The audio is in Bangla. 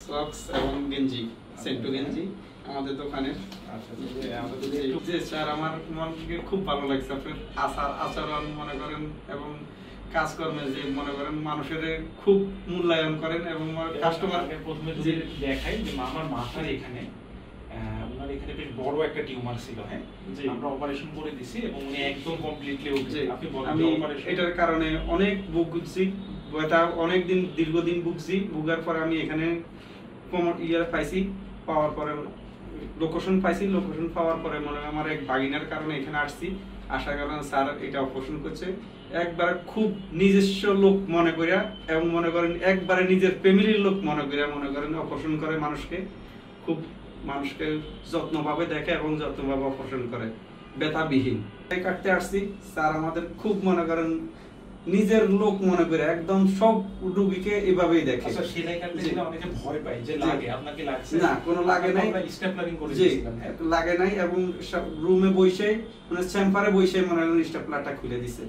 সক্স এবং গেঞ্জি সেন্টু গেঞ্জি আমাদের দোকানের। যে স্যার আমার মনকে খুব ভালো লাগছে আপনার আচরণ মনে করেন এবং কাজকর্মে যে মনে করেন মানুষের খুব মূল্যায়ন করেন এবং কাস্টমারকে প্রথমে যদি দেখাই যে আমার মাথার এখানে ওনার এখানে বেশ বড় একটা টিউমার ছিল, হ্যাঁ আমরা অপারেশন করে দিছি এবং উনি একদম কমপ্লিটলি ওকে। আপনি বলেন আমি এটার কারণে অনেক ভুগছি, এটা অনেক দিন দীর্ঘদিন ভুগছি, ভুগার পরে আমি এখানে পাইছি, পাওয়ার পরে লোকেশন পাইছি, লোকেশন পাওয়ার পরে মনে আমার এক ভাগিনার কারণে এখানে আসছি, আসার কারণে স্যার এটা অপারেশন করছে একবারে খুব নিজস্ব লোক মনে করিয়া এবং মনে করেন একবারে নিজের ফ্যামিলির লোক মনে করিয়া মনে করেন অপারেশন করে মানুষকে খুব মানুষকে যত্নভাবে দেখে এবং যত্নভাবে অপারেশন করে ব্যথাবিহীন। কাটতে আসছি স্যার আমাদের খুব মনে করেন নিজের লোক মনে করে একদম সব রোগীকে এভাবেই দেখে। আচ্ছা সেলাই কাটতে গেলে অনেকে ভয় পায় যে লাগে, আপনাকে লাগছে না? কোনো লাগে নাই, স্টেপলারিং করে দিয়েছিলাম, লাগে নাই এবং রুমে বসে মানে চেম্বারে বসে মনে করেন স্টেপলারটা খুলে দিছে।